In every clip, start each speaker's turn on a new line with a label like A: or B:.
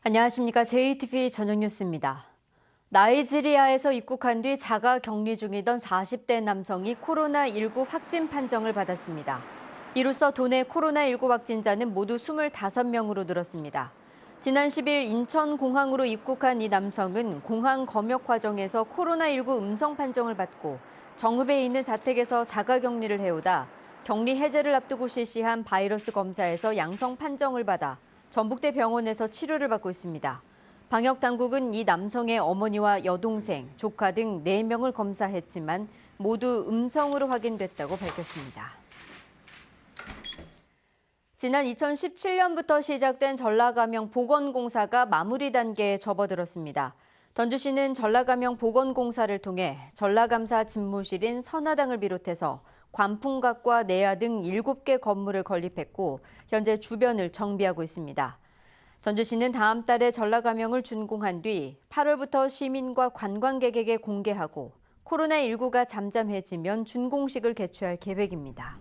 A: 안녕하십니까. JTBC 저녁 뉴스입니다. 나이지리아에서 입국한 뒤 자가 격리 중이던 40대 남성이 코로나19 확진 판정을 받았습니다. 이로써 도내 코로나19 확진자는 모두 25명으로 늘었습니다. 지난 10일 인천공항으로 입국한 이 남성은 공항 검역 과정에서 코로나19 음성 판정을 받고 정읍에 있는 자택에서 자가 격리를 해오다 격리 해제를 앞두고 실시한 바이러스 검사에서 양성 판정을 받아 전북대 병원에서 치료를 받고 있습니다. 방역당국은 이 남성의 어머니와 여동생, 조카 등 4명을 검사했지만 모두 음성으로 확인됐다고 밝혔습니다. 지난 2017년부터 시작된 전라감영 보건공사가 마무리 단계에 접어들었습니다. 전주시는 전라감영 보건공사를 통해 전라감사 집무실인 선화당을 비롯해서 관풍각과 내야 등 7개 건물을 건립했고 현재 주변을 정비하고 있습니다. 전주시는 다음 달에 전라감영을 준공한 뒤 8월부터 시민과 관광객에게 공개하고 코로나19가 잠잠해지면 준공식을 개최할 계획입니다.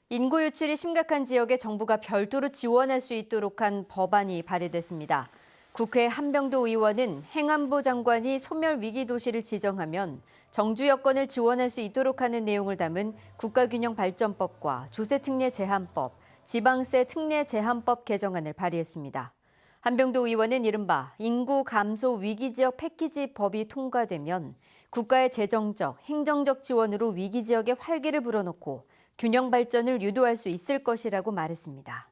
A: 인구 유출이 심각한 지역에 정부가 별도로 지원할 수 있도록 한 법안이 발의됐습니다. 국회 한병도 의원은 행안부 장관이 소멸위기도시를 지정하면 정주 여건을 지원할 수 있도록 하는 내용을 담은 국가균형발전법과 조세특례 제한법, 지방세 특례 제한법 개정안을 발의했습니다. 한병도 의원은 이른바 인구 감소 위기지역 패키지 법이 통과되면 국가의 재정적, 행정적 지원으로 위기지역에 활기를 불어넣고 균형 발전을 유도할 수 있을 것이라고 말했습니다.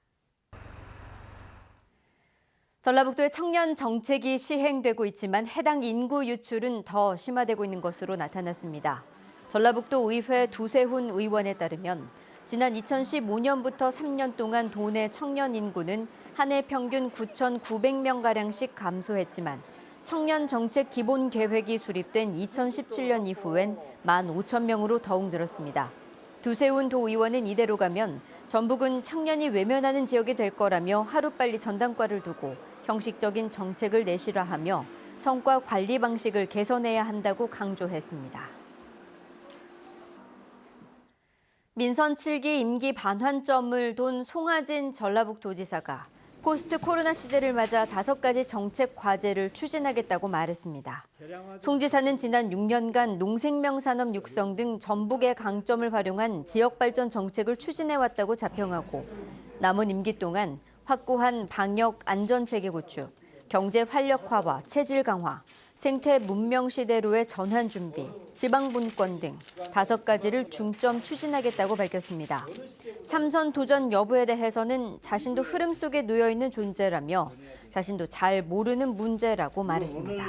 A: 전라북도의 청년 정책이 시행되고 있지만 해당 인구 유출은 더 심화되고 있는 것으로 나타났습니다. 전라북도 의회 두세훈 의원에 따르면 지난 2015년부터 3년 동안 도내 청년 인구는 한 해 평균 9,900명가량씩 감소했지만 청년 정책 기본 계획이 수립된 2017년 이후엔 15,000명으로 더욱 늘었습니다. 두세훈 도의원은 이대로 가면 전북은 청년이 외면하는 지역이 될 거라며 하루빨리 전당과를 두고 형식적인 정책을 내실화하며 성과 관리 방식을 개선해야 한다고 강조했습니다. 민선 7기 임기 반환점을 돈 송하진 전라북도지사가 포스트 코로나 시대를 맞아 5가지 정책 과제를 추진하겠다고 말했습니다. 송 지사는 지난 6년간 농생명산업 육성 등 전북의 강점을 활용한 지역발전 정책을 추진해왔다고 자평하고 남은 임기 동안 확고한 방역 안전체계 구축, 경제 활력화와 체질 강화, 생태 문명 시대로의 전환 준비, 지방분권 등 5가지를 중점 추진하겠다고 밝혔습니다. 3선 도전 여부에 대해서는 자신도 흐름 속에 놓여 있는 존재라며 자신도 잘 모르는 문제라고 말했습니다.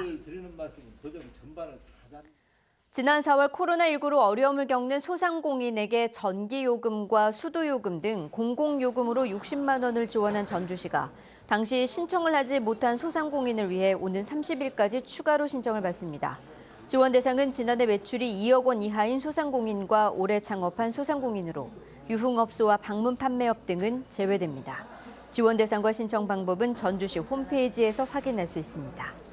A: 지난 4월 코로나19로 어려움을 겪는 소상공인에게 전기요금과 수도요금 등 공공요금으로 60만 원을 지원한 전주시가 당시 신청을 하지 못한 소상공인을 위해 오는 30일까지 추가로 신청을 받습니다. 지원 대상은 지난해 매출이 2억 원 이하인 소상공인과 올해 창업한 소상공인으로 유흥업소와 방문 판매업 등은 제외됩니다. 지원 대상과 신청 방법은 전주시 홈페이지에서 확인할 수 있습니다.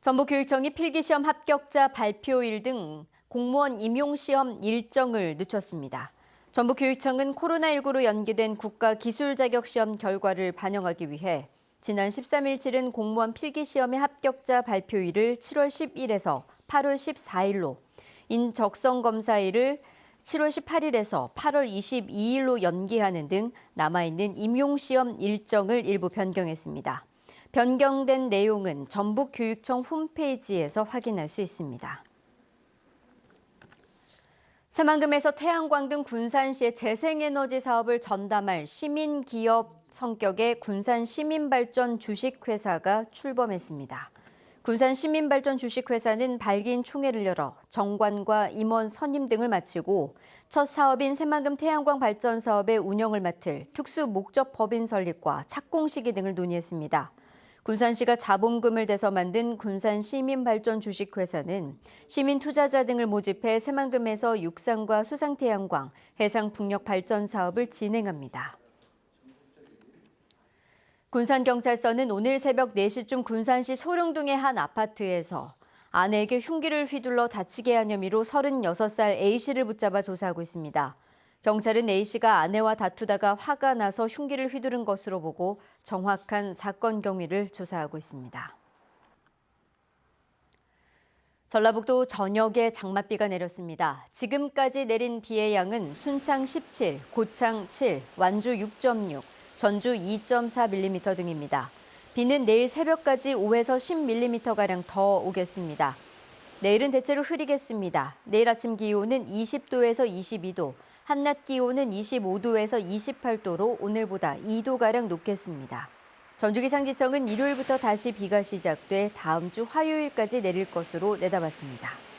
A: 전북교육청이 필기시험 합격자 발표일 등 공무원 임용시험 일정을 늦췄습니다. 전북교육청은 코로나19로 연기된 국가기술자격시험 결과를 반영하기 위해 지난 13일 치른 공무원 필기시험의 합격자 발표일을 7월 10일에서 8월 14일로, 인적성검사일을 7월 18일에서 8월 22일로 연기하는 등 남아있는 임용시험 일정을 일부 변경했습니다. 변경된 내용은 전북교육청 홈페이지에서 확인할 수 있습니다. 새만금에서 태양광 등 군산시의 재생에너지 사업을 전담할 시민기업 성격의 군산시민발전 주식회사가 출범했습니다. 군산시민발전 주식회사는 발기인 총회를 열어 정관과 임원 선임 등을 마치고 첫 사업인 새만금 태양광 발전 사업의 운영을 맡을 특수 목적 법인 설립과 착공 시기 등을 논의했습니다. 군산시가 자본금을 대서 만든 군산시민발전 주식회사는 시민 투자자 등을 모집해 새만금에서 육상과 수상태양광, 해상풍력 발전 사업을 진행합니다. 군산경찰서는 오늘 새벽 4시쯤 군산시 소룡동의 한 아파트에서 아내에게 흉기를 휘둘러 다치게 한 혐의로 36살 A씨를 붙잡아 조사하고 있습니다. 경찰은 A씨가 아내와 다투다가 화가 나서 흉기를 휘두른 것으로 보고 정확한 사건 경위를 조사하고 있습니다. 전라북도 전역에 장맛비가 내렸습니다. 지금까지 내린 비의 양은 순창 17, 고창 7, 완주 6.6, 전주 2.4mm 등입니다. 비는 내일 새벽까지 5에서 10mm가량 더 오겠습니다. 내일은 대체로 흐리겠습니다. 내일 아침 기온은 20도에서 22도, 한낮 기온은 25도에서 28도로 오늘보다 2도가량 높겠습니다. 전주기상지청은 일요일부터 다시 비가 시작돼 다음 주 화요일까지 내릴 것으로 내다봤습니다.